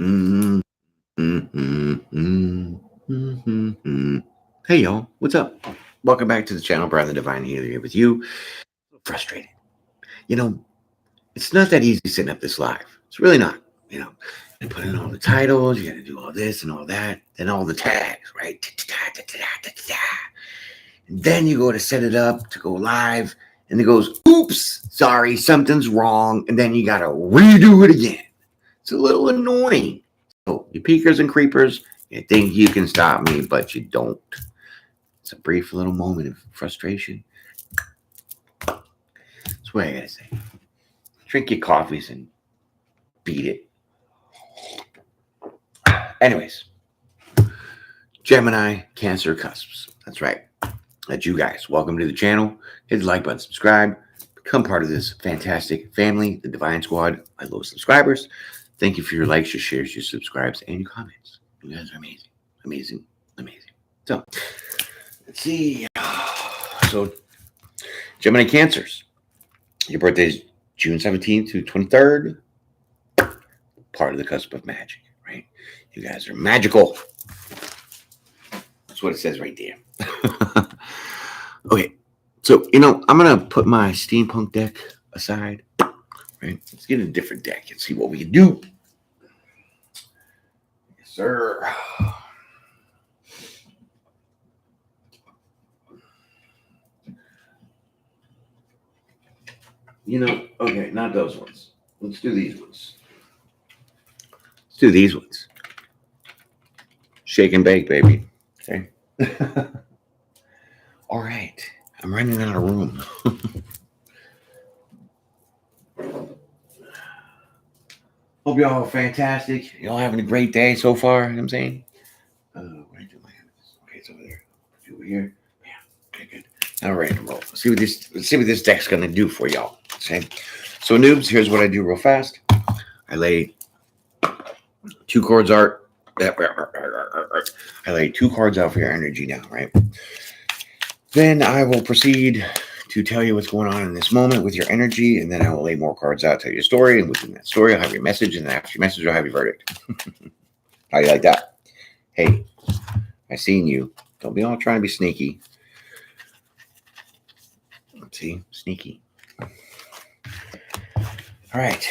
Mm, mm, mm, mm, mm. Hey, y'all. What's up? Welcome back to the channel. Brian the Divine Healer here with you. Frustrated. You know, it's not that easy setting up this live. It's really not. You know, you put in all the titles, you got to do all this and all that, then all the tags, right? And then you go to set it up to go live, and it goes, oops, sorry, something's wrong. And then you got to redo it again. It's a little annoying. So, you peekers and creepers, you think you can stop me, but you don't. It's a brief little moment of frustration. That's what I gotta say. Drink your coffees and beat it. Anyways, Gemini, Cancer, Cusps. That's right. That's you guys. Welcome to the channel. Hit the like button, subscribe, become part of this fantastic family, the Divine Squad. I love subscribers. Thank you for your likes, your shares, your subscribes, and your comments. You guys are amazing. Amazing. Amazing. So, let's see. So, Gemini Cancers. Your birthday is June 17th to 23rd. Part of the cusp of magic, right? You guys are magical. That's what it says right there. Okay. So, I'm going to put my steampunk deck aside, right? Let's get a different deck and see what we can do. Yes, sir. Okay, not those ones. Let's do these ones. Let's do these ones. Shake and bake, baby. Okay. All right. I'm running out of room. Hope y'all are fantastic. Y'all having a great day so far. You know what I'm saying? Where do I do my hands? Okay, it's over there. Over here. Yeah. Okay, good. All right, roll. Let's see what this deck's gonna do for y'all. Okay. So noobs, here's what I do real fast. I lay 2 cards art. I lay 2 cards out for your energy now, right? Then I will proceed to tell you what's going on in this moment with your energy, and then I will lay more cards out, tell your story, and within that story, I'll have your message, and then after your message, I'll have your verdict. How you like that? Hey, I seen you. Don't be all trying to be sneaky. Let's see, sneaky. All right,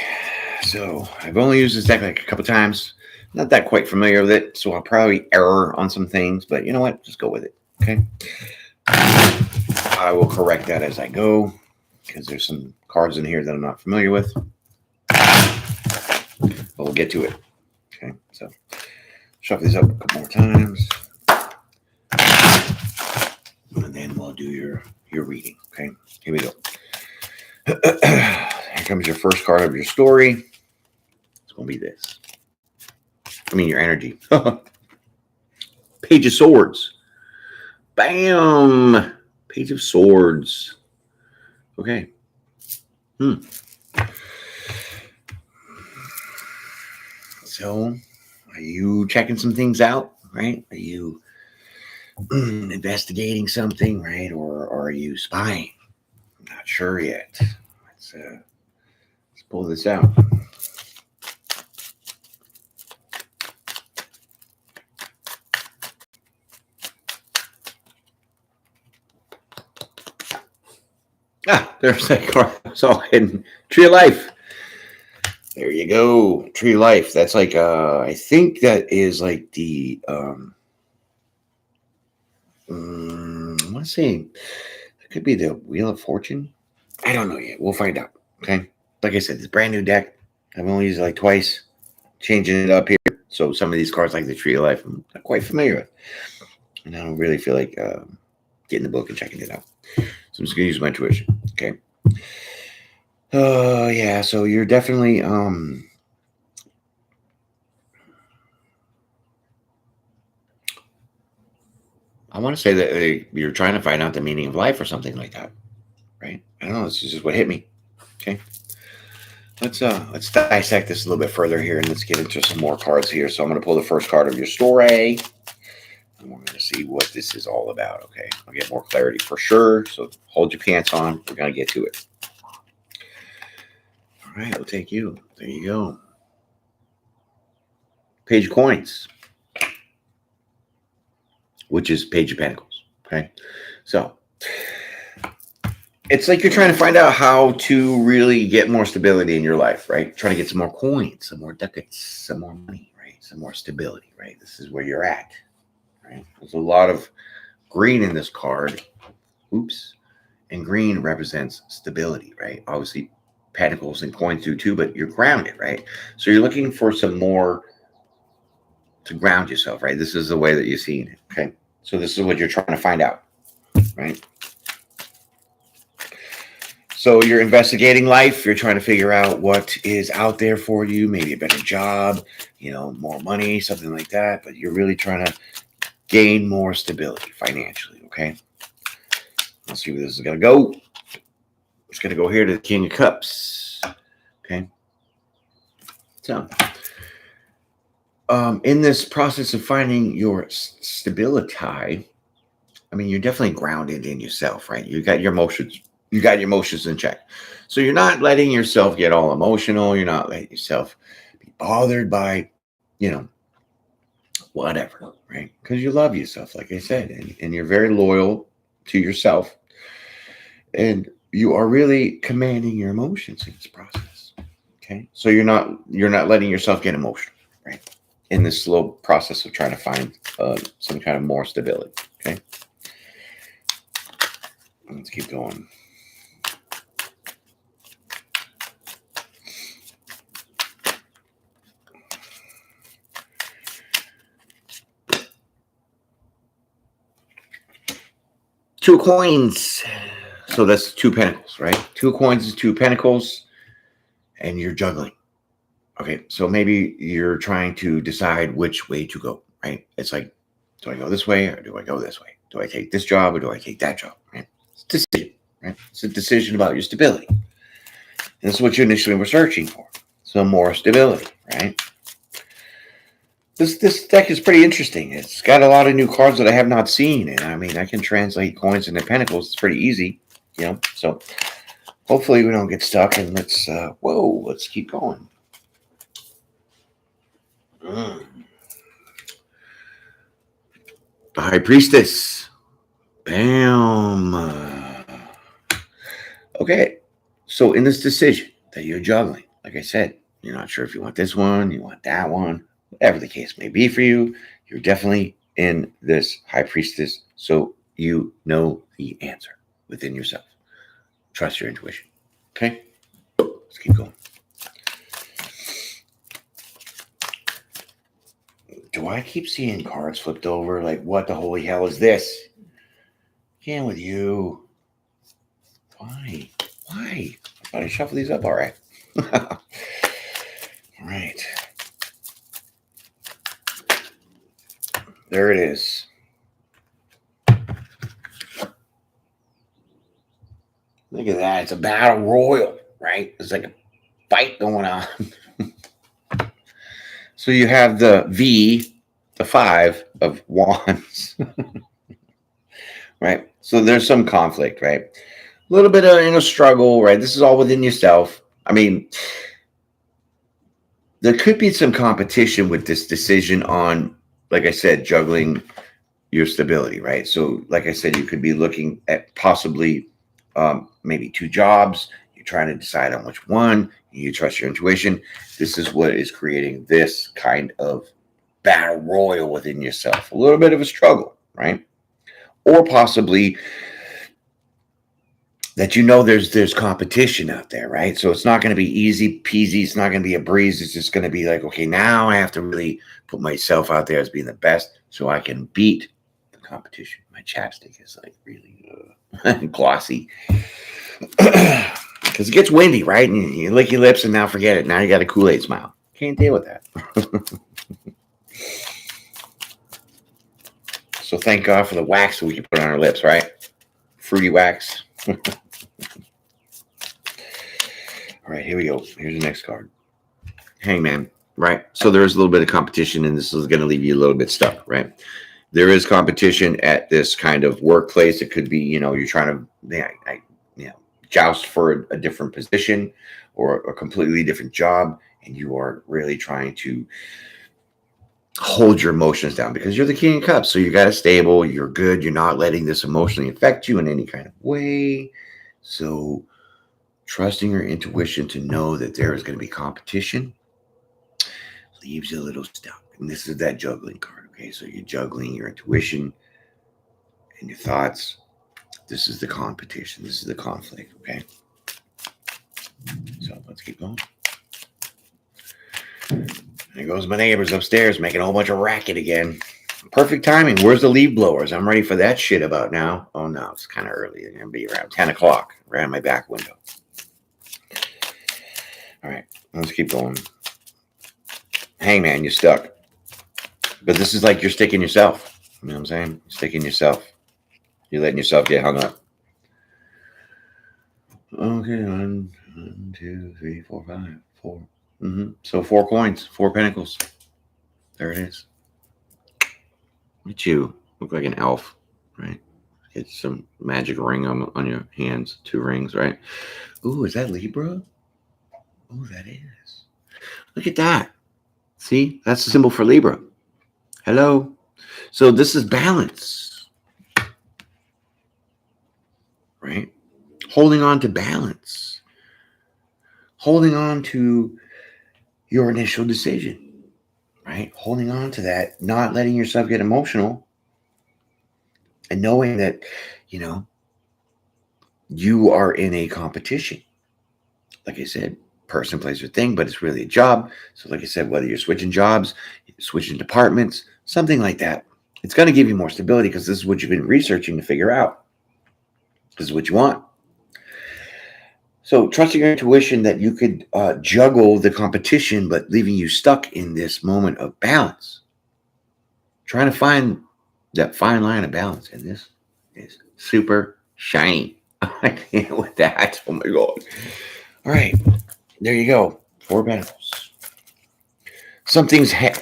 so I've only used this deck like a couple times. Not that quite familiar with it, so I'll probably error on some things, but you know what? Just go with it, okay? I will correct that as I go, because there's some cards in here that I'm not familiar with. But we'll get to it. Okay, so shuffle these up a couple more times. And then we'll do your reading. Okay, here we go. Here comes your first card of your story. It's going to be this. Your energy. Page of Swords. Bam! Page of Swords. Okay. So, are you checking some things out, right? Are you investigating something, right? Or are you spying? I'm not sure yet. Let's pull this out. There's that card. It's all hidden. Tree of Life. There you go. Tree of Life. That's like, I think that is like the, I want to say, it could be the Wheel of Fortune. I don't know yet. We'll find out. Okay. Like I said, it's a brand new deck. I've only used it like twice. Changing it up here. So some of these cards, like the Tree of Life, I'm not quite familiar with. And I don't really feel like getting the book and checking it out. So I'm just going to use my intuition. Okay. Yeah. So you're definitely, I want to say that you're trying to find out the meaning of life or something like that. Right. I don't know. This is just what hit me. Okay. Let's dissect this a little bit further here, and let's get into some more cards here. So I'm going to pull the first card of your story, and we're going to see what this is all about. Okay, I'll get more clarity for sure. So hold your pants on. We're going to get to it. All right, we'll take you. There you go. Page of Coins, which is Page of Pentacles. Okay. So it's like you're trying to find out how to really get more stability in your life, right? Trying to get some more coins, some more ducats, some more money, right? Some more stability, right? This is where you're at, right? There's a lot of green in this card. Oops. And green represents stability, right? Obviously, pentacles and coins do too, but you're grounded, right? So you're looking for some more to ground yourself, right? This is the way that you're seeing it, okay? So this is what you're trying to find out, right? So you're investigating life. You're trying to figure out what is out there for you, maybe a better job, you know, more money, something like that. But you're really trying to gain more stability financially, okay? Let's see where this is going to go. It's going to go here to the King of Cups, okay? So in this process of finding your stability, I mean, you're definitely grounded in yourself, right? You got your emotions. You got your emotions in check. So you're not letting yourself get all emotional. You're not letting yourself be bothered by, you know, whatever, right? Because you love yourself, like I said, and you're very loyal to yourself. And you are really commanding your emotions in this process. Okay. So you're not letting yourself get emotional, right? In this slow process of trying to find some kind of more stability. Okay. Let's keep going. Two coins. So that's two pentacles, right? Two coins is two pentacles, and you're juggling. Okay, so maybe you're trying to decide which way to go, right? It's like, do I go this way or do I go this way? Do I take this job or do I take that job, right? It's a decision, right? It's a decision about your stability. And this is what you initially were searching for, some more stability, right? This deck is pretty interesting. It's got a lot of new cards that I have not seen. And I mean, I can translate coins into pentacles. It's pretty easy, you know? So hopefully we don't get stuck, and let's keep going. The High Priestess. Bam. Okay. So in this decision that you're juggling, like I said, you're not sure if you want this one, you want that one, whatever the case may be for you, you're definitely in this High Priestess. So you know the answer within yourself. Trust your intuition. Okay. Let's keep going. Do I keep seeing cards flipped over? Like, what the holy hell is this? Again with you. Why? I thought I shuffled these up all right. All right. There it is. Look at that. It's a battle royal, right? It's like a fight going on. So you have the V, the 5 of Wands, right? So there's some conflict, right? A little bit of inner struggle, right? This is all within yourself. I mean, there could be some competition with this decision on, like I said, juggling your stability, right? So, like I said, you could be looking at possibly maybe two jobs. You're trying to decide on which one. You trust your intuition. This is what is creating this kind of battle royal within yourself. A little bit of a struggle, right? Or possibly that there's competition out there, right? So it's not going to be easy peasy. It's not going to be a breeze. It's just going to be like, okay, now I have to really put myself out there as being the best so I can beat the competition. My chapstick is like really glossy because it gets windy, right? And you lick your lips and now forget it. Now you got a Kool-Aid smile. Can't deal with that. So thank God for the wax that we can put on our lips, right? Fruity wax. All right, here we go. Here's the next card. Hangman, right? So there's a little bit of competition, and this is going to leave you a little bit stuck, right? There is competition at this kind of workplace. It could be, you're trying to, joust for a different position or a completely different job, and you are really trying to hold your emotions down because you're the King of Cups. So you got to stable. You're good. You're not letting this emotionally affect you in any kind of way. So trusting your intuition to know that there is going to be competition leaves you a little stuck. And this is that juggling card. Okay. So you're juggling your intuition and your thoughts. This is the competition. This is the conflict. Okay. So let's keep going. There goes my neighbors upstairs making a whole bunch of racket again. Perfect timing. Where's the leaf blowers? I'm ready for that shit about now. Oh, no, it's kind of early. It's going to be around 10 o'clock, right on my back window. All right, let's keep going. Hangman, you're stuck. But this is like you're sticking yourself. You know what I'm saying? Sticking yourself. You're letting yourself get hung up. Okay, one, two, three, four, five, four. So 4 coins, 4 pentacles. There it is. Look at you. Look like an elf, right? Get some magic ring on your hands. 2 rings, right? Ooh, is that Libra? Ooh, that is. Look at that. See? That's the symbol for Libra. Hello. So this is balance, right? Holding on to balance. Holding on to your initial decision, right? Holding on to that, not letting yourself get emotional, and knowing that, you are in a competition. Like I said, person, place, or thing, but it's really a job. So like I said, whether you're switching jobs, switching departments, something like that, it's going to give you more stability because this is what you've been researching to figure out. This is what you want. So trusting your intuition that you could juggle the competition, but leaving you stuck in this moment of balance. Trying to find that fine line of balance. And this is super shiny. I can't with that. Oh my God. All right. There you go. 4 pentacles. Something's here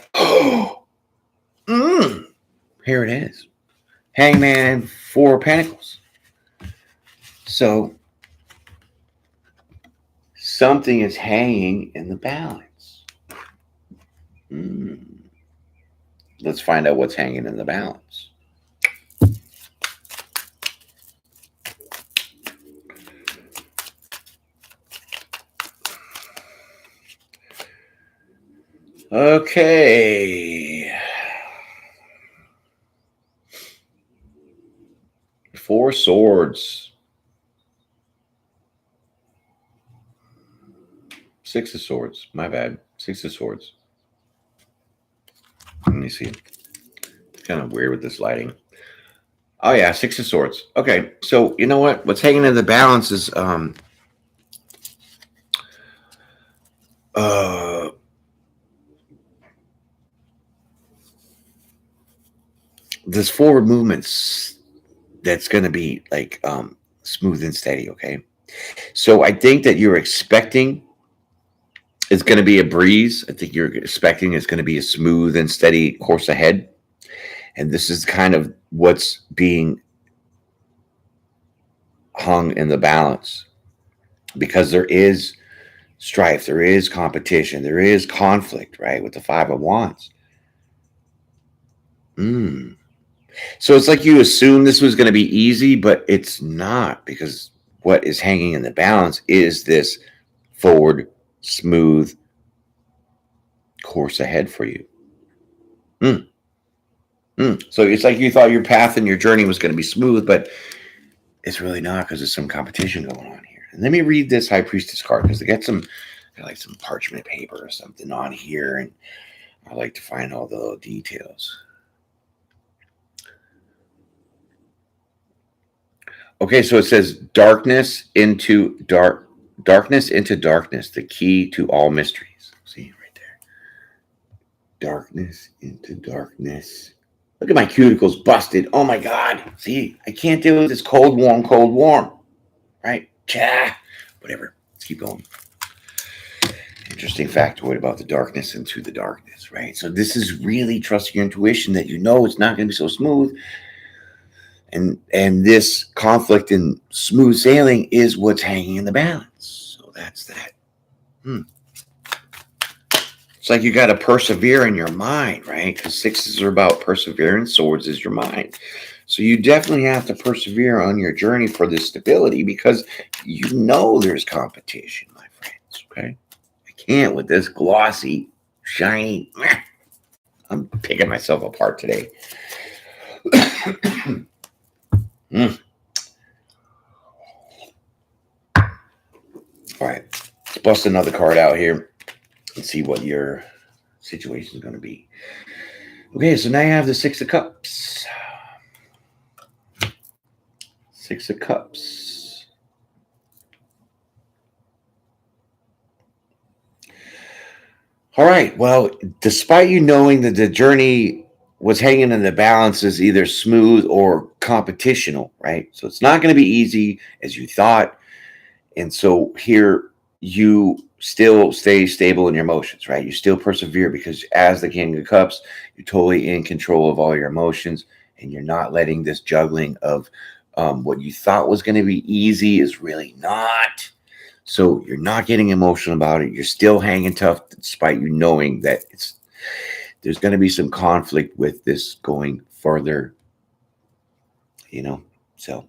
it is. Hangman, 4 pentacles. So something is hanging in the balance. Let's find out what's hanging in the balance. Okay. 4 swords. 6 of swords. My bad. 6 of swords. Let me see. It's kind of weird with this lighting. Oh yeah, 6 of swords. Okay, so you know what? What's hanging in the balance is this forward movements that's going to be like smooth and steady. Okay, so I think that you're expecting it's going to be a breeze. I think you're expecting it's going to be a smooth and steady course ahead, and this is kind of what's being hung in the balance because there is strife, there is competition, there is conflict, right? With the 5 of Wands. So it's like you assume this was going to be easy, but it's not because what is hanging in the balance is this forward, smooth course ahead for you. So it's like you thought your path and your journey was going to be smooth, but it's really not because there's some competition going on here. And let me read this High Priestess card because they got like some parchment paper or something on here, and I like to find all the little details. Okay, so it says darkness into darkness, the key to all mysteries. See right there. Darkness into darkness. Look at my cuticles busted. Oh my God. See, I can't deal with this cold, warm. Right? Whatever. Let's keep going. Interesting factoid about the darkness into the darkness, right? So this is really trusting your intuition that you know it's not going to be so smooth. And this conflict and smooth sailing is what's hanging in the balance. So that's that. It's like you got to persevere in your mind, right? Because sixes are about perseverance, swords is your mind. So you definitely have to persevere on your journey for this stability because you know there's competition, my friends, okay? I can't with this glossy, shiny. I'm picking myself apart today. Mm. All right, let's bust another card out here and see what your situation is going to be. Okay, so now you have the Six of Cups. Six of Cups. All right, well, despite you knowing that the journey was hanging in the balance is either smooth or competitional, right? So it's not going to be easy as you thought. And so here you still stay stable in your emotions, right? You still persevere because as the King of Cups, you're totally in control of all your emotions and you're not letting this juggling of what you thought was going to be easy is really not. So you're not getting emotional about it. You're still hanging tough despite you knowing that there's going to be some conflict with this going further, so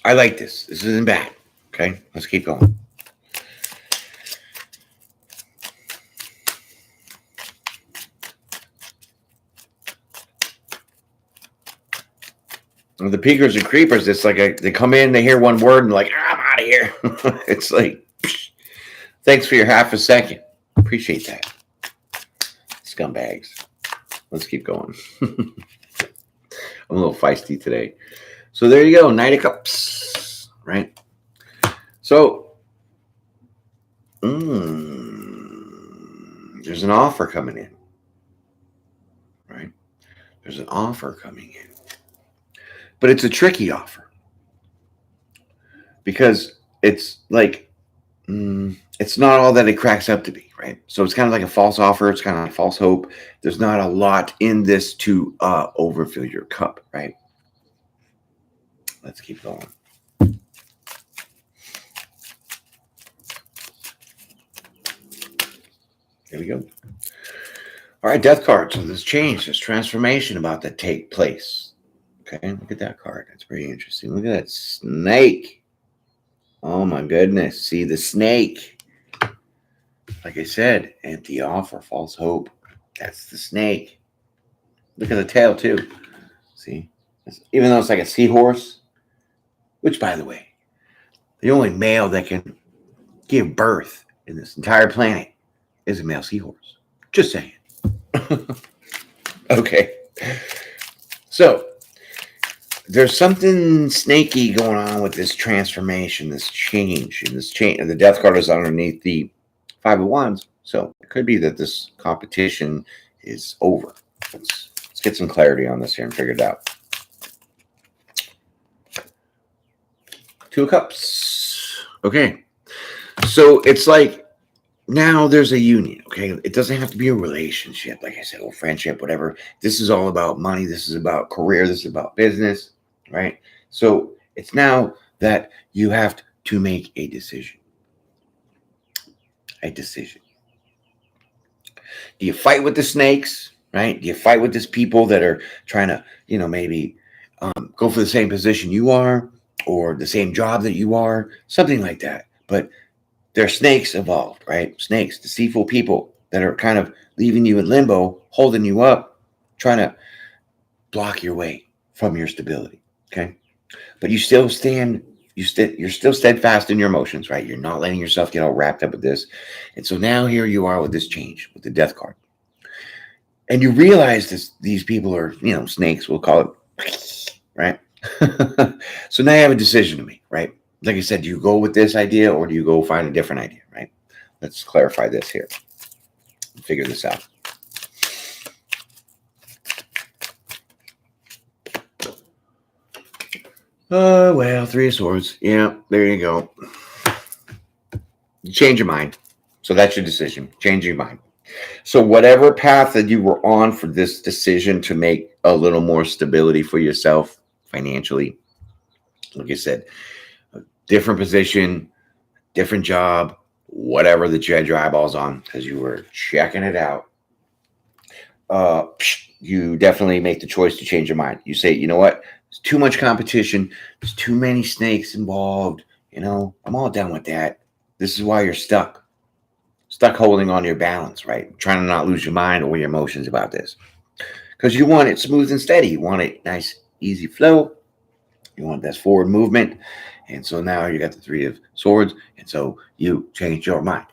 I like this. This isn't bad. Okay, let's keep going. The peekers and creepers, it's like they come in, they hear one word and like, I'm out of here. It's like, thanks for your half a second. Appreciate that. Scumbags. Let's keep going. I'm a little feisty today. So there you go. Knight of Cups, right? So there's an offer coming in, right? There's an offer coming in. But it's a tricky offer because it's like, it's not all that it cracks up to be, right? So it's kind of like a false offer. It's kind of like false hope. There's not a lot in this to overfill your cup, right? Let's keep going. There we go. All right, death card. So there's change, there's transformation about to take place. Okay, look at that card. That's pretty interesting. Look at that snake. Oh my goodness. See the snake. Like I said, empty offer, false hope. That's the snake. Look at the tail too. See? Even though it's like a seahorse, which by the way, the only male that can give birth in this entire planet is a male seahorse. Just saying. Okay. So there's something snaky going on with this transformation, this change, and this change. And the death card is underneath the Five of Wands, so it could be that this competition is over. Let's get some clarity on this here and figure it out. Two of Cups. Okay, so it's like now there's a union. Okay, it doesn't have to be a relationship, like I said, or friendship, whatever. This is all about money. This is about career. This is about business. Right? So it's now that you have to make a decision. A decision. Do you fight with the snakes? Right? Do you fight with these people that are trying to, maybe go for the same position you are or the same job that you are? Something like that. But they're snakes involved, right? Snakes, deceitful people that are kind of leaving you in limbo, holding you up, trying to block your way from your stability. Okay, but you still stand. You're still steadfast in your emotions, right? You're not letting yourself get all wrapped up with this. And so now here you are with this change, with the death card. And you realize these people are, snakes, we'll call it, right? So now you have a decision to make, right? Like I said, do you go with this idea or do you go find a different idea, right? Let's clarify this here. Figure this out. Well, Three of Swords. Yeah, there you go. You change your mind. So that's your decision. Change your mind. So whatever path that you were on for this decision to make a little more stability for yourself financially, like I said, a different position, different job, whatever that you had your eyeballs on because you were checking it out, you definitely make the choice to change your mind. You say, you know what? There's too much competition. There's too many snakes involved. I'm all done with that. This is why you're stuck holding on to your balance, right? Trying to not lose your mind or your emotions about this. Because you want it smooth and steady. You want it nice, easy flow. You want that forward movement. And so now you got the Three of Swords. And so you change your mind.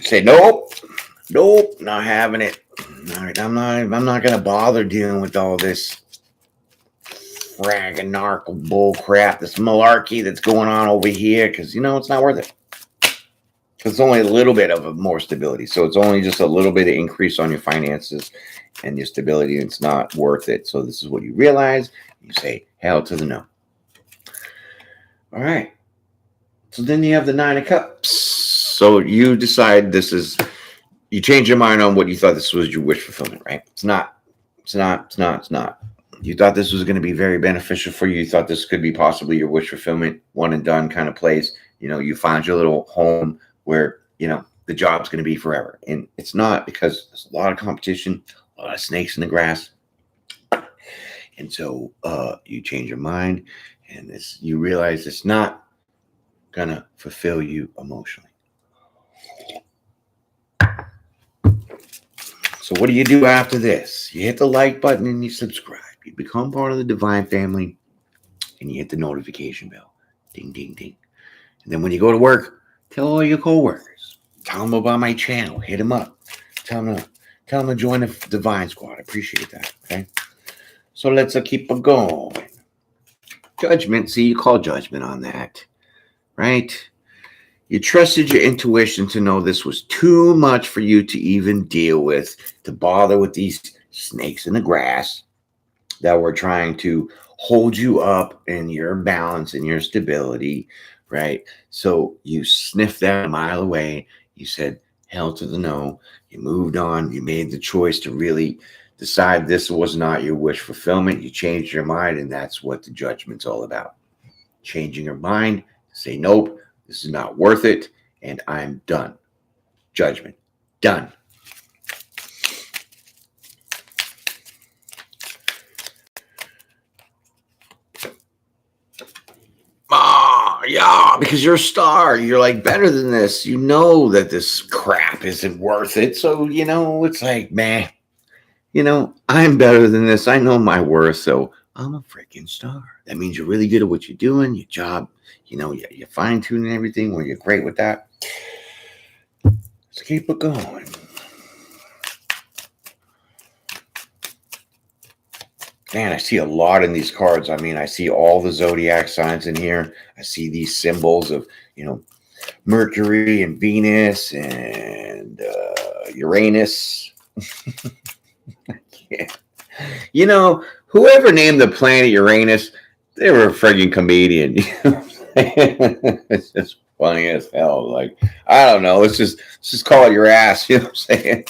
Say, nope, not having it. All right, I'm not gonna bother dealing with all this fraganarchal bull crap, this malarkey that's going on over here, because it's not worth it. It's only a little bit of more stability. So it's only just a little bit of increase on your finances and your stability, and it's not worth it. So this is what you realize. You say, hell to the no. All right. So then you have the Nine of Cups. So you decide you change your mind on what you thought this was your wish fulfillment, right? It's not. You thought this was going to be very beneficial for you. You thought this could be possibly your wish fulfillment, one and done kind of place. You found your little home where, the job's going to be forever. And it's not, because there's a lot of competition, a lot of snakes in the grass. And so you change your mind, and you realize it's not going to fulfill you emotionally. So what do you do after this? You hit the like button and you subscribe. You become part of the Divine family, and you hit the notification bell. Ding, ding, ding. And then when you go to work, tell all your coworkers. Tell them about my channel. Hit them up. Tell them to join the Divine Squad. I appreciate that. Okay. So let's keep it going. Judgment. See, you call judgment on that, right? You trusted your intuition to know this was too much for you to even deal with, to bother with these snakes in the grass that were trying to hold you up in your balance and your stability, right? So you sniffed that a mile away. You said, hell to the no. You moved on. You made the choice to really decide this was not your wish fulfillment. You changed your mind, and that's what the judgment's all about. Changing your mind, say, nope, this is not worth it, and I'm done. Judgment. Done. Yeah, because you're a star. You're like better than this. You know that this crap isn't worth it. So, it's like, man, I'm better than this. I know my worth. So I'm a freaking star. That means you're really good at what you're doing, your job. You're fine tuning everything where you're great with that. Let's keep it going. Man, I see a lot in these cards. I mean, I see all the zodiac signs in here. I see these symbols of, Mercury and Venus and Uranus. Yeah. Whoever named the planet Uranus, they were a friggin' comedian. It's just funny as hell. Like, I don't know. Let's just call it your ass. You know what I'm saying?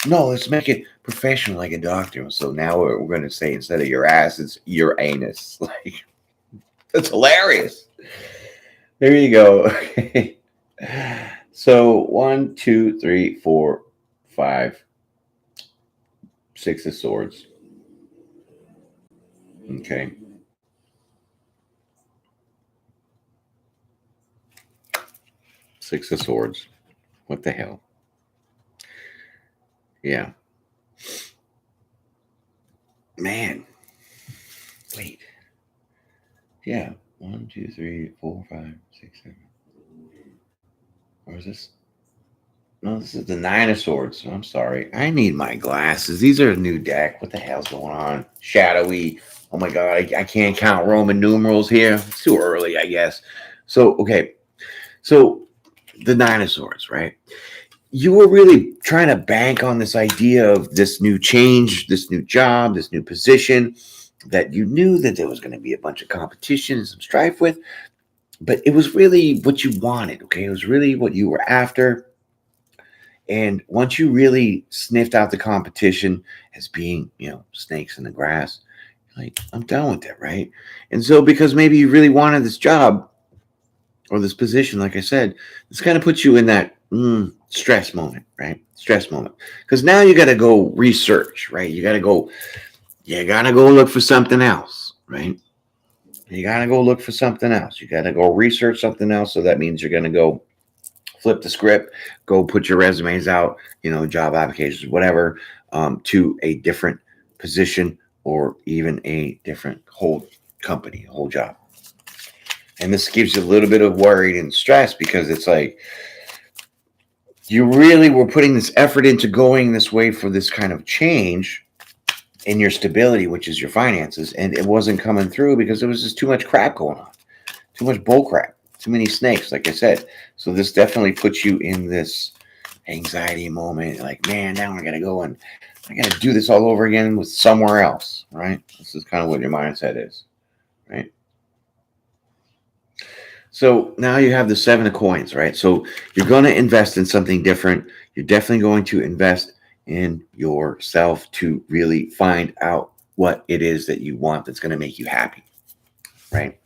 No, let's make it professional, like a doctor. So now we're going to say, instead of your ass, it's your anus. Like, that's hilarious. There you go. Okay. So 1, 2, 3, 4, 5, 6 of Swords. Okay. Six of Swords. What the hell? Yeah. Man. Wait. Yeah. 1, 2, 3, 4, 5, 6, 7. Or is this? No, this is the Nine of Swords. I'm sorry. I need my glasses. These are a new deck. What the hell's going on? Shadowy. Oh my God. I can't count Roman numerals here. It's too early, I guess. So, okay. So the Nine of Swords, right? You were really trying to bank on this idea of this new change, this new job, this new position, that you knew that there was going to be a bunch of competition and some strife with, but it was really what you wanted, okay? It was really what you were after. And once you really sniffed out the competition as being, snakes in the grass, Like, I'm done with that, right? And so because maybe you really wanted this job or this position, like I said, this kind of puts you in that stress moment, right? Stress moment. Because now you got to go research, right? You got to go look for something else, right? You got to go look for something else. You got to go research something else. So that means you're going to go flip the script, go put your resumes out, job applications, whatever, to a different position or even a different whole company, whole job. And this gives you a little bit of worried and stress because it's like you really were putting this effort into going this way for this kind of change in your stability, which is your finances, and it wasn't coming through because there was just too much crap going on, too much bull crap, too many snakes, like I said. So this definitely puts you in this anxiety moment, like, man, now I gotta go and I gotta do this all over again with somewhere else, right? This is kind of what your mindset is, right? So now you have the 7 of coins, right? So you're going to invest in something different. You're definitely going to invest in yourself to really find out what it is that you want that's going to make you happy, right?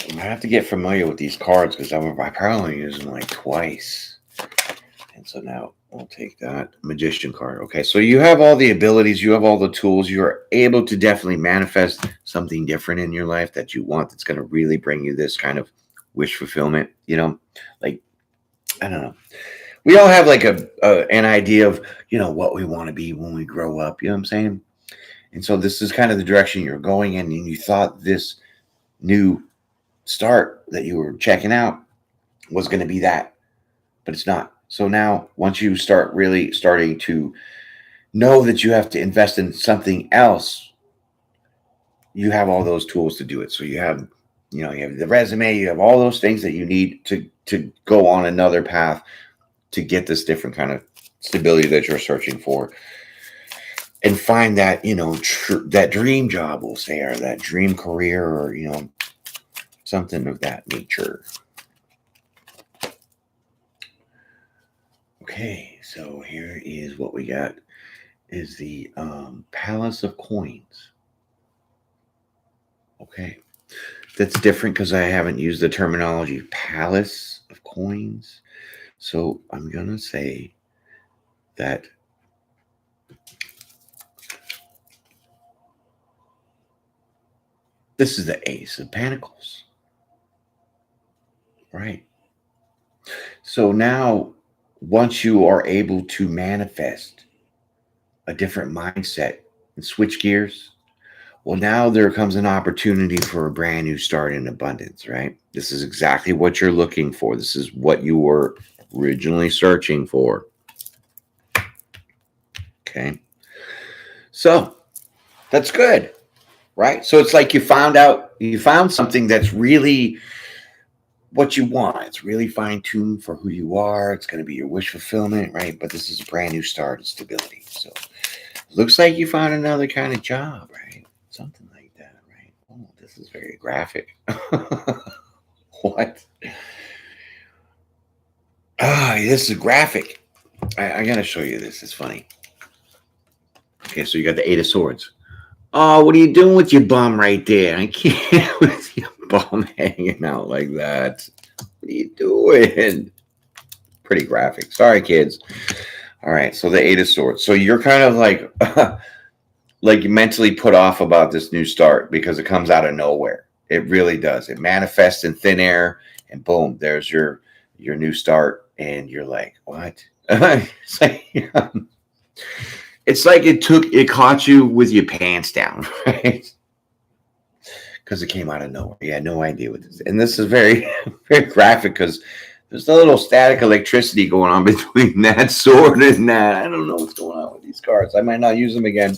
I have to get familiar with these cards because I probably use them like twice. And so now we'll take that magician card. Okay, so you have all the abilities, you have all the tools, you're able to definitely manifest something different in your life that you want that's going to really bring you this kind of wish fulfillment, like, I don't know. We all have like an idea of, what we want to be when we grow up, you know what I'm saying? And so this is kind of the direction you're going in, and you thought this new start that you were checking out was going to be that, but it's not. So now, once you start really starting to know that you have to invest in something else, you have all those tools to do it. So you have, you have the resume, you have all those things that you need to go on another path to get this different kind of stability that you're searching for, and find that, that dream job, we'll say, or that dream career, or something of that nature. Okay, so here is what we got is the Palace of Coins. Okay, that's different because I haven't used the terminology Palace of Coins. So I'm going to say that this is the Ace of Pentacles. Right. So now, once you are able to manifest a different mindset and switch gears, well, now there comes an opportunity for a brand new start in abundance, right? This is exactly what you're looking for. This is what you were originally searching for. Okay. So that's good, right? So it's like you found something that's really what you want. It's really fine-tuned for who you are. It's going to be your wish fulfillment, right? But this is a brand new start and stability. So looks like you found another kind of job, right? Something like that, right? Oh, this is very graphic. What? This is graphic. I got to show you this. It's funny. Okay, so you got the 8 of Swords. Oh, what are you doing with your bum right there? I can't with your bum hanging out like that. What are you doing? Pretty graphic. Sorry, kids. All right, so the 8 of Swords. So you're kind of like like mentally put off about this new start because it comes out of nowhere. It really does. It manifests in thin air, and boom, there's your new start, and you're like, what? It's like it caught you with your pants down, right? Because it came out of nowhere. You had no idea what this is. And this is very, very graphic because there's a little static electricity going on between that sword and that. I don't know what's going on with these cards. I might not use them again.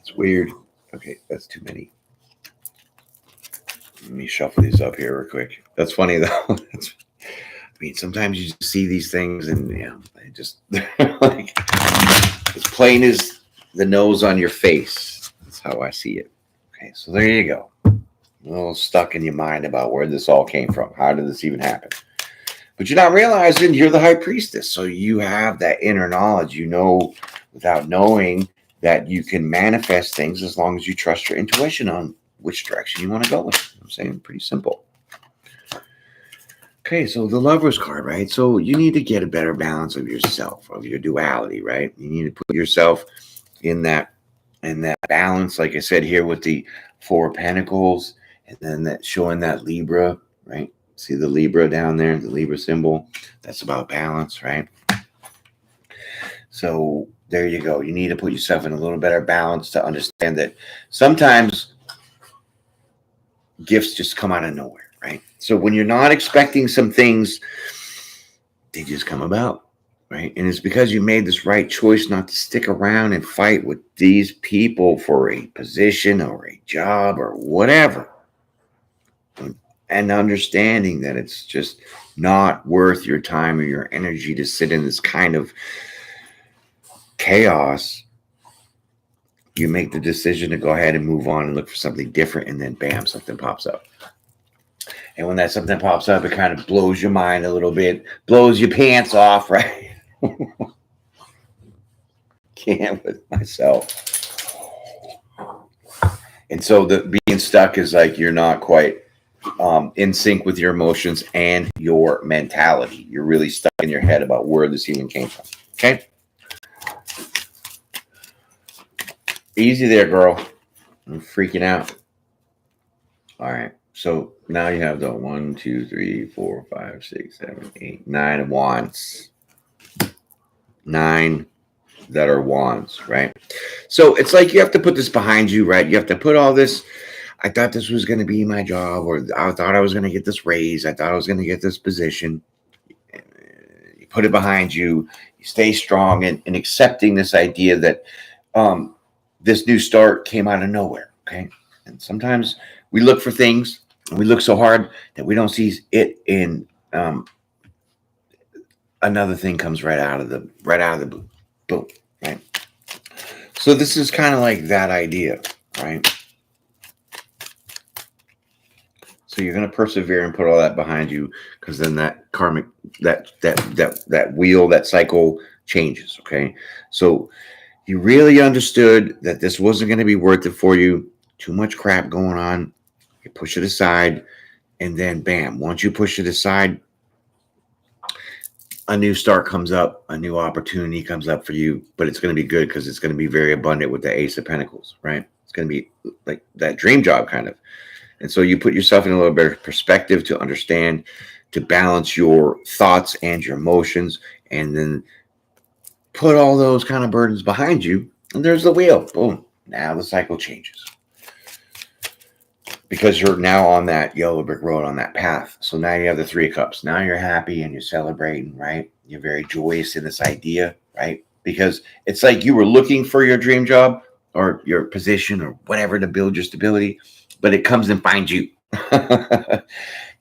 It's weird. Okay, that's too many. Let me shuffle these up here real quick. That's funny, though. Sometimes you just see these things and, they just, like, as plain as the nose on your face. That's how I see it. Okay, so there you go. A little stuck in your mind about where this all came from. How did this even happen? But you're not realizing you're the high priestess. So you have that inner knowledge. You know, without knowing, that you can manifest things as long as you trust your intuition on which direction you want to go in. I'm saying pretty simple. Okay, so the Lover's card, right? So you need to get a better balance of yourself, of your duality, right? You need to put yourself in that balance, like I said here with the Four of Pentacles, and then that showing that Libra, right? See the Libra down there, the Libra symbol. That's about balance, right? So there you go. You need to put yourself in a little better balance to understand that sometimes gifts just come out of nowhere, right? So when you're not expecting some things, they just come about, right? And it's because you made this right choice not to stick around and fight with these people for a position or a job or whatever. And understanding that it's just not worth your time or your energy to sit in this kind of chaos. You make the decision to go ahead and move on and look for something different, and then bam, something pops up. And when that something pops up, it kind of blows your mind a little bit, blows your pants off, right? Can't with myself. And so the being stuck is like you're not quite in sync with your emotions and your mentality. You're really stuck in your head about where this even came from. Okay? Easy there, girl. I'm freaking out. All right. So now you have the 1, 2, 3, 4, 5, 6, 7, 8, 9 of wands. 9 that are wands, right? So it's like you have to put this behind you, right? You have to put all this. I thought this was going to be my job, or I thought I was going to get this raise. I thought I was going to get this position. You put it behind you. You stay strong and accepting this idea that this new start came out of nowhere, okay? And sometimes we look for things, and we look so hard that we don't see it in another thing comes right out of the blue. Boom, right? So this is kind of like that idea, right? So you're going to persevere and put all that behind you, because then that karmic, that wheel, that cycle changes, okay? So you really understood that this wasn't going to be worth it for you. Too much crap going on. You push it aside, and then bam, once you push it aside, a new start comes up, a new opportunity comes up for you, but it's going to be good because it's going to be very abundant with the Ace of Pentacles, right? It's going to be like that dream job kind of. And so you put yourself in a little better perspective to understand, to balance your thoughts and your emotions, and then put all those kind of burdens behind you. And there's the wheel. Boom. Now the cycle changes, because you're now on that yellow brick road, on that path. So now you have the 3 of Cups. Now you're happy and you're celebrating, right? You're very joyous in this idea, right? Because it's like you were looking for your dream job or your position or whatever to build your stability, but it comes and finds you.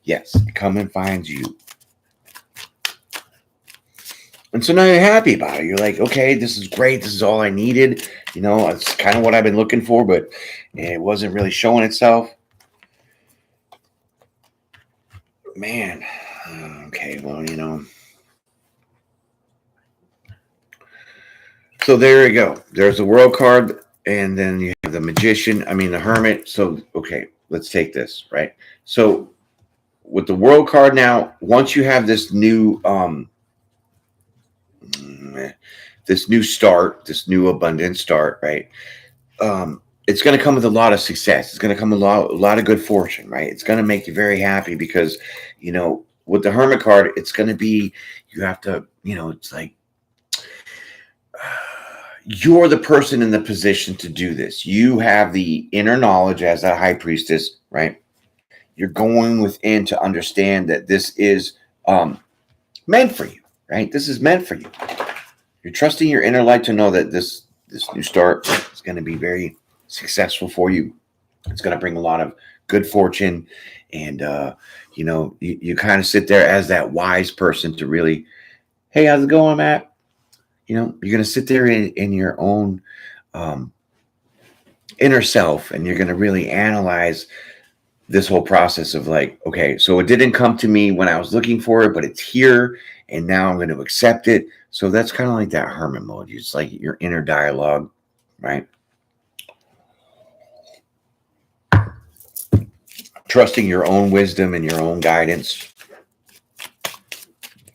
Yes, it comes and finds you. And so now you're happy about it. You're like, okay, this is great. This is all I needed. You know, it's kind of what I've been looking for, but it wasn't really showing itself. Man, okay, well, you know. So there you go. There's the World card, and then you have the Magician. I mean, the Hermit. So, okay, let's take this, right? So with the World card now, once you have this new start, this new abundant start, right? It's going to come with a lot of success. It's going to come with a lot of good fortune, right? It's going to make you very happy because, you know, with the Hermit card, it's going to be, you have to, you know, it's like you're the person in the position to do this. You have the inner knowledge as a high priestess, right? You're going within to understand that this is meant for you, right? This is meant for you. You're trusting your inner light to know that this new start is going to be very successful for you. It's going to bring a lot of good fortune. And, you know, you kind of sit there as that wise person to really, hey, how's it going, Matt? You know, you're going to sit there in your own inner self, and you're going to really analyze this whole process of like, okay, so it didn't come to me when I was looking for it, but it's here, and now I'm going to accept it. So that's kind of like that hermit mode. It's like your inner dialogue, right? Trusting your own wisdom and your own guidance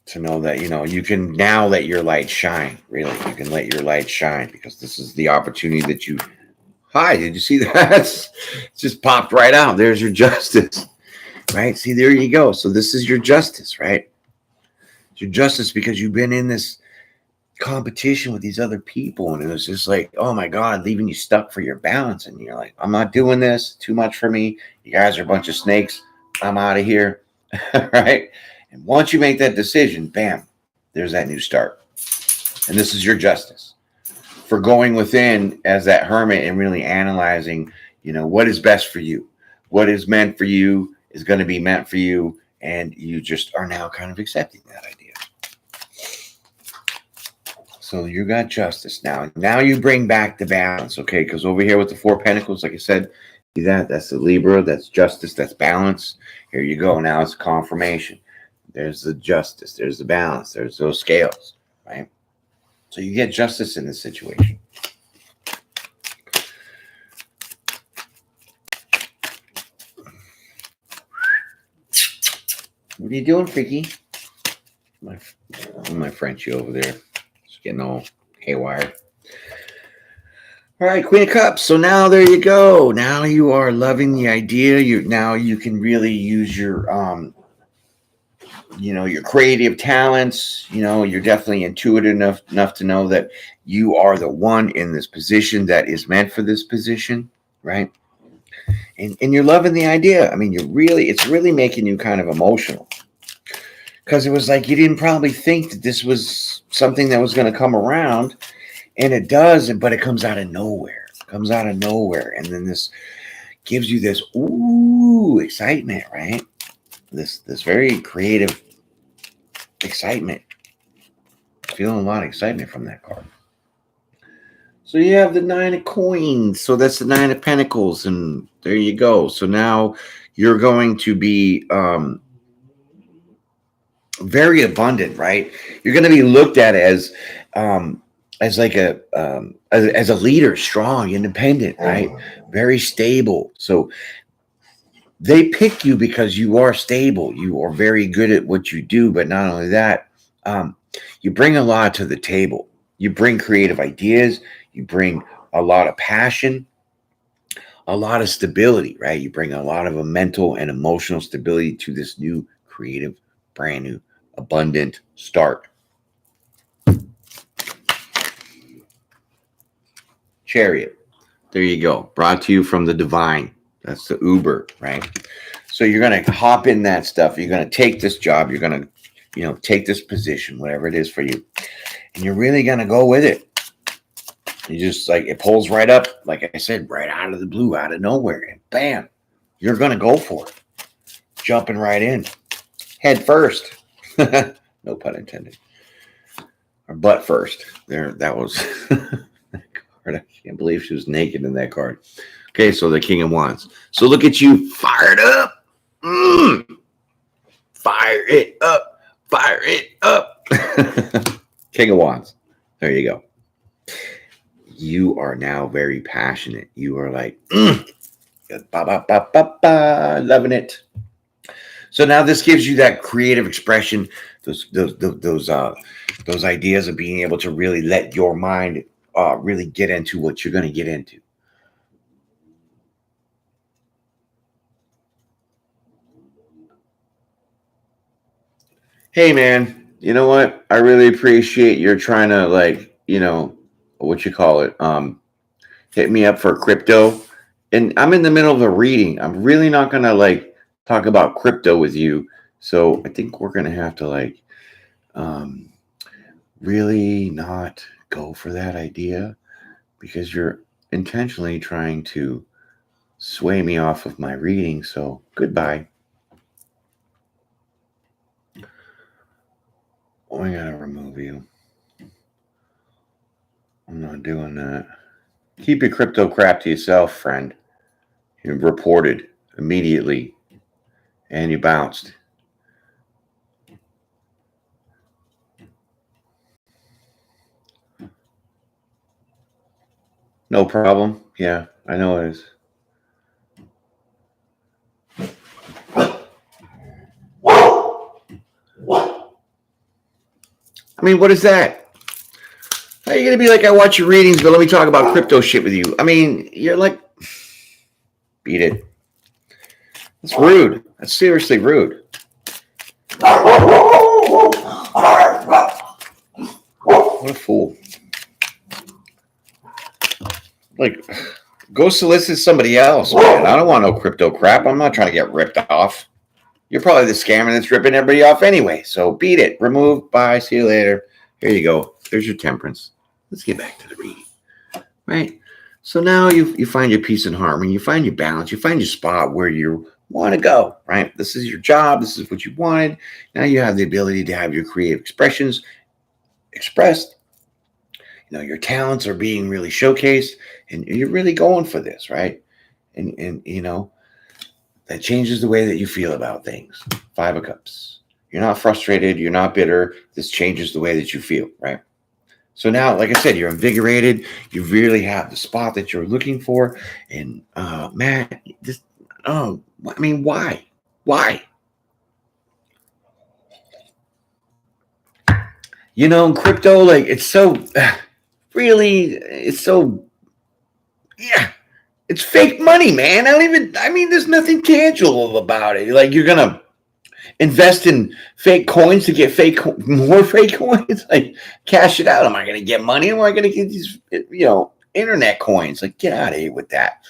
to know that, you can now let your light shine. Really, you can let your light shine, because this is the opportunity that you. Hi, did you see that? It just popped right out. There's your justice, right? See, there you go. So this is your justice, right? It's your justice because you've been in this competition with these other people, and it was just like, oh my God, leaving you stuck for your balance. And you're like, I'm not doing this. Too much for me. You guys are a bunch of snakes. I'm out of here. Right? And once you make that decision, bam, there's that new start. And this is your justice for going within as that hermit and really analyzing, what is best for you. What is meant for you is going to be meant for you. And you just are now kind of accepting that idea. So you got justice now. Now you bring back the balance, okay? Because over here with the 4 Pentacles, like I said, see that? That's the Libra. That's justice. That's balance. Here you go. Now it's confirmation. There's the justice. There's the balance. There's those scales, right? So you get justice in this situation. What are you doing, Freaky? My Frenchie over there. Just getting all haywire. All right, Queen of Cups. So now there you go. Now you are loving the idea. Now you can really use your your creative talents. You're definitely intuitive enough to know that you are the one in this position that is meant for this position, right? And you're loving the idea. I mean, it's really making you kind of emotional, because it was like you didn't probably think that this was something that was going to come around, and it does, but it comes out of nowhere. And then this gives you this excitement, right? This very creative excitement. Feeling a lot of excitement from that card. So you have the 9 of Coins. So that's the 9 of Pentacles, and there you go. So now you're going to be very abundant, right? You're going to be looked at as like as a leader, strong, independent, right? Very stable. So they pick you because you are stable. You are very good at what you do, but not only that, you bring a lot to the table. You bring creative ideas. You bring a lot of passion, a lot of stability, right? You bring a lot of a mental and emotional stability to this new creative, brand new, abundant start. Chariot. There you go. Brought to you from the divine. That's the Uber, right? So you're going to hop in that stuff. You're going to take this job. You're going to, take this position, whatever it is for you. And you're really going to go with it. You just like, it pulls right up, like I said, right out of the blue, out of nowhere. And bam, you're going to go for it. Jumping right in. Head first. No pun intended. Or butt first. There, that was that card. I can't believe she was naked in that card. Okay, so the King of Wands. So look at you, fired up. Fire it up. Fire it up. King of Wands. There you go. You are now very passionate. You are like, loving it. So now this gives you that creative expression, those ideas of being able to really let your mind really get into what you're going to get into. Hey man, you know what? I really appreciate you're trying to what you call it, hit me up for crypto. And I'm in the middle of a reading. I'm really not going to talk about crypto with you. So I think we're going to have to really not go for that idea, because you're intentionally trying to sway me off of my reading. So goodbye. Oh, I gotta remove you. I'm not doing that. Keep your crypto crap to yourself, friend. You're reported. immediately, and you bounced. No problem. Yeah, I know it is. I mean, what is that? How are you going to be like, I watch your readings, but let me talk about crypto shit with you? I mean, you're like, beat it. That's rude. That's seriously rude. What a fool. Like, go solicit somebody else, man. I don't want no crypto crap. I'm not trying to get ripped off. You're probably the scammer that's ripping everybody off anyway. So beat it. Remove. Bye. See you later. Here you go. There's your temperance. Let's get back to the reading. Right? So now you find your peace and harmony. You find your balance. You find your spot where you want to go. Right? This is your job. This is what you wanted. Now you have the ability to have your creative expressions expressed. You know, your talents are being really showcased, and you're really going for this, right? And you know, that changes the way that you feel about things. 5 of Cups. You're not frustrated. You're not bitter. This changes the way that you feel, right? So now, like I said, you're invigorated. You really have the spot that you're looking for. And man, this, I mean, why? Why? You know, crypto, like, it's so, really, it's so, yeah, it's fake money, man. I mean, there's nothing tangible about it. Like, you're going to invest in fake coins to get more fake coins, like cash it out. Am I going to get money? Or am I going to get these, you know, internet coins? Like, get out of here with that.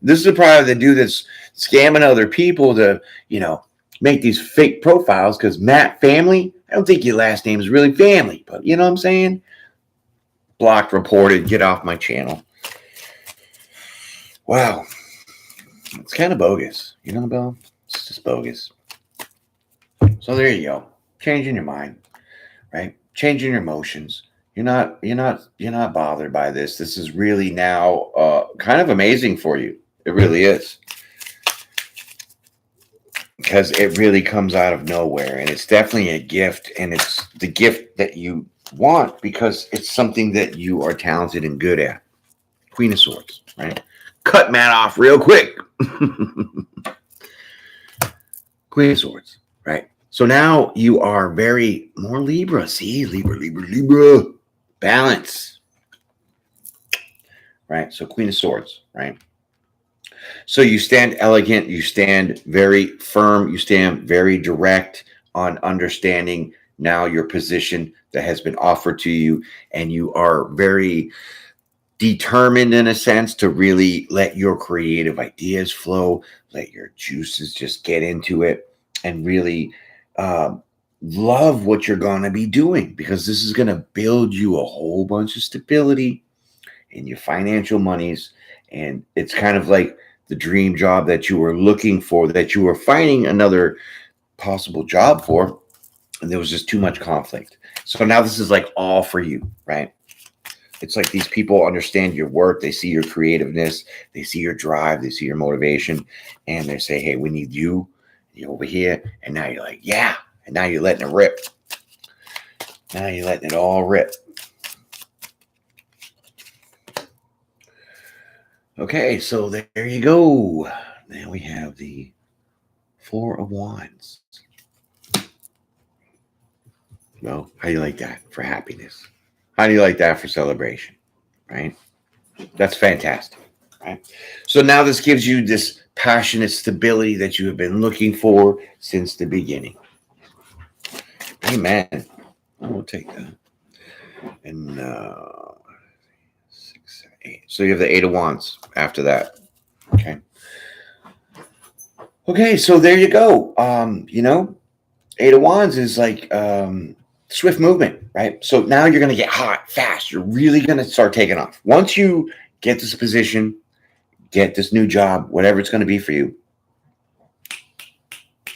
This is probably the dude that's scamming other people to, you know, make these fake profiles. Because Matt Family, I don't think your last name is really Family, but you know what I'm saying? Blocked, reported, get off my channel. Wow. It's kind of bogus. You know, Bill? It's just bogus. So there you go. Changing your mind, right? Changing your emotions. You're not bothered by this. This is really now kind of amazing for you. It really is. Because it really comes out of nowhere, and it's definitely a gift, and it's the gift that you want because it's something that you are talented and good at. Queen of Swords, right? Cut Matt off real quick. Queen of Swords, right? So now you are very more Libra. See, Libra. Balance. Right? So Queen of Swords, right? So you stand elegant. You stand very firm. You stand very direct on understanding now your position that has been offered to you. And you are very determined in a sense to really let your creative ideas flow. Let your juices just get into it and really love what you're going to be doing, because this is going to build you a whole bunch of stability in your financial monies. And it's kind of like the dream job that you were looking for, that you were finding another possible job for, and there was just too much conflict. So now this is like all for you, right? It's like these people understand your work. They see your creativeness. They see your drive. They see your motivation. And they say, hey, we need you over here. And now you're like, yeah. And now you're letting it rip. Now you're letting it all rip. Okay, so there you go. Now we have the 4 of Wands. Well, how do you like that for happiness? How do you like that for celebration? Right? That's fantastic. Right? So now this gives you this passionate stability that you have been looking for since the beginning. Amen. I will take that. And 6, 7, 8. So you have the 8 of Wands after that. Okay. Okay, so there you go. You know, 8 of Wands is like swift movement, right? So now you're going to get hot fast. You're really going to start taking off. Once you get this position, get this new job, whatever it's going to be for you,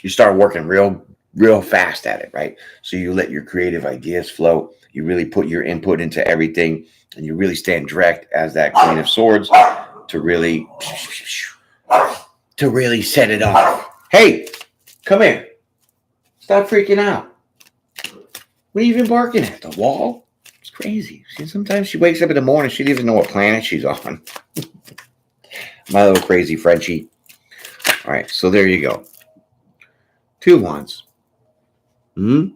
you start working real fast at it, right? So you let your creative ideas flow. You really put your input into everything, and you really stand direct as that Queen of Swords to really to really set it off. Hey, come here. Stop freaking out. What are you even barking at? The wall? It's crazy. See, sometimes she wakes up in the morning, she doesn't even know what planet she's on. My little crazy Frenchie. All right, so there you go. 2 of Wands. Look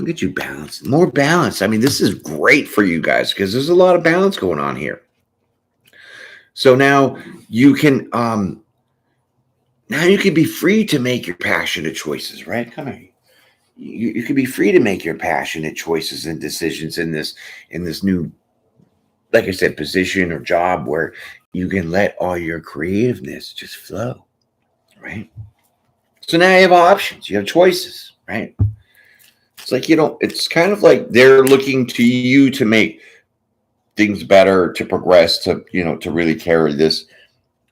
at you balance. More balance. I mean, this is great for you guys because there's a lot of balance going on here. So now you can be free to make your passionate choices, right? Come here. You can be free to make your passionate choices and decisions in this new, like I said, position or job where you can let all your creativeness just flow, right? So now you have options, you have choices, right? It's like, it's kind of like they're looking to you to make things better, to progress, to really carry this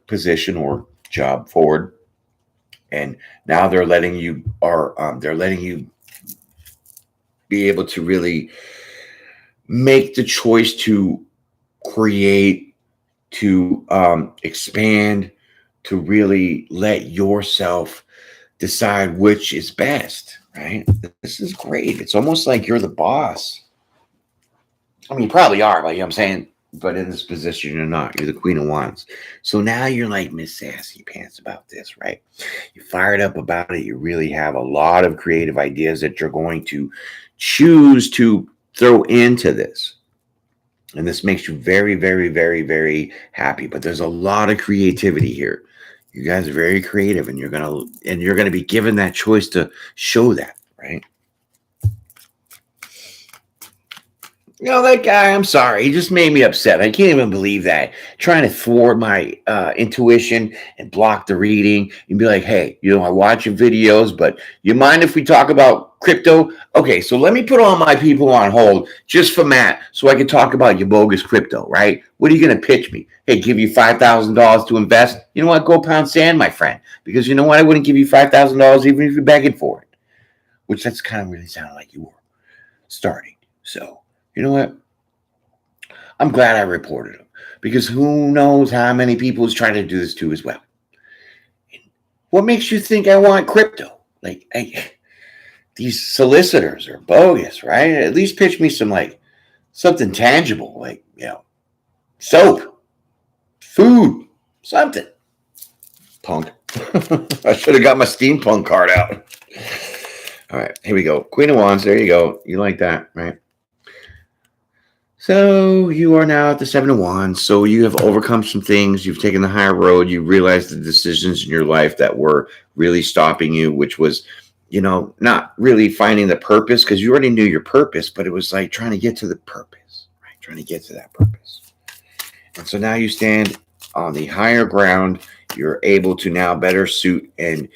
position or job forward. And now they're letting you be able to really make the choice to create, to expand, to really let yourself decide which is best, right? This is great. It's almost like you're the boss. I mean, you probably are, but I'm saying, but in this position, you're not. You're the Queen of Wands. So now you're like Miss Sassy Pants about this, right? You're fired up about it. You really have a lot of creative ideas that you're going to choose to throw into this. And this makes you very, very, very, very happy. But there's a lot of creativity here. You guys are very creative, and you're gonna be given that choice to show that, right? That guy, I'm sorry. He just made me upset. I can't even believe that. Trying to thwart my intuition and block the reading and be like, hey, I watch your videos, but you mind if we talk about crypto? Okay, so let me put all my people on hold just for Matt so I can talk about your bogus crypto, right? What are you going to pitch me? Hey, give you $5,000 to invest? You know what? Go pound sand, my friend. Because you know what? I wouldn't give you $5,000 even if you're begging for it. Which that's kind of really sounded like you were starting. So, you know what? I'm glad I reported him because who knows how many people is trying to do this too as well. What makes you think I want crypto? Like, these solicitors are bogus, right? At least pitch me something tangible, like, soap, food, something. Punk. I should have got my steampunk card out. All right, here we go. Queen of Wands, there you go. You like that, right? So you are now at the 7 of Wands. So you have overcome some things. You've taken the higher road. You realized the decisions in your life that were really stopping you, which was, not really finding the purpose because you already knew your purpose, but it was like trying to get to the purpose, right? Trying to get to that purpose. And so now you stand on the higher ground. You're able to now better suit and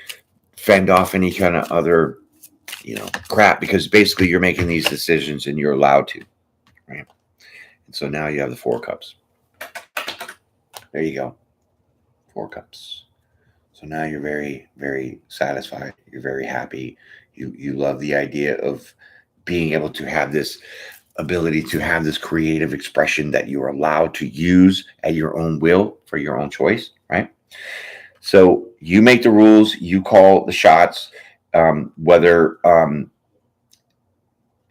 fend off any kind of other, crap, because basically you're making these decisions and you're allowed to, right? So now you have the 4 cups. There you go. 4 cups. So now you're very, very satisfied. You're very happy. You love the idea of being able to have this ability to have this creative expression that you're allowed to use at your own will for your own choice, right? So you make the rules. You call the shots. Whether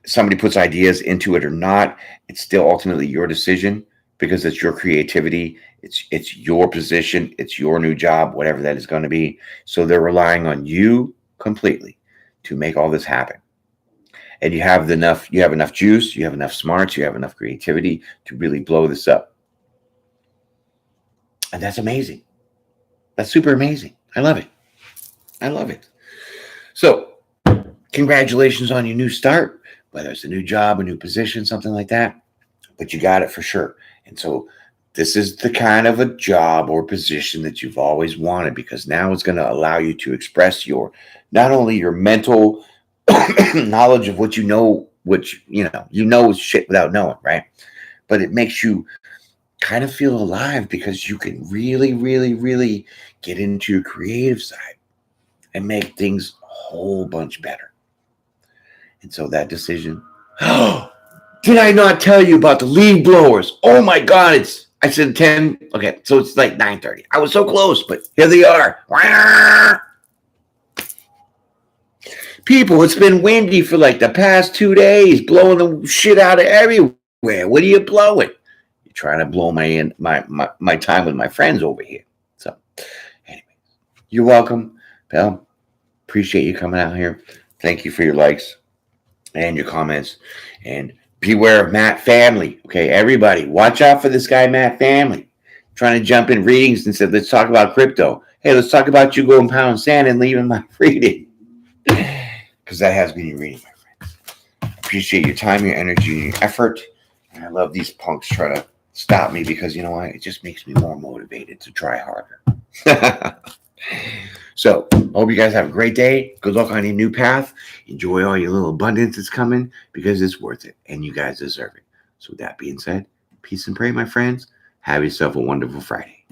somebody puts ideas into it or not, it's still ultimately your decision because it's your creativity. It's your position. It's your new job, whatever that is going to be. So they're relying on you completely to make all this happen. And you have enough juice, you have enough smarts, you have enough creativity to really blow this up. And that's amazing. That's super amazing. I love it. I love it. So congratulations on your new start, whether it's a new job, a new position, something like that, but you got it for sure. And so this is the kind of a job or position that you've always wanted, because now it's going to allow you to express not only your mental knowledge of what you know shit without knowing, right? But it makes you kind of feel alive because you can really, really, really get into your creative side and make things a whole bunch better. And so that decision, did I not tell you about the leaf blowers? Oh my God, I said 10. Okay, so it's like 9:30. I was so close, but here they are. People, it's been windy for like the past 2 days, blowing the shit out of everywhere. What are you blowing? You're trying to blow my time with my friends over here. So, anyway, you're welcome, pal. Appreciate you coming out here. Thank you for your likes and your comments. And beware of Matt Family. Okay, everybody, watch out for this guy, Matt Family. Trying to jump in readings and said, let's talk about crypto. Hey, let's talk about you going pound sand and leaving my reading. Because that has been your reading, my friends. Appreciate your time, your energy, and your effort. And I love these punks try to stop me because, you know what? It just makes me more motivated to try harder. So, hope you guys have a great day. Good luck on your new path. Enjoy all your little abundance that's coming because it's worth it and you guys deserve it. So, with that being said, peace and pray, my friends. Have yourself a wonderful Friday.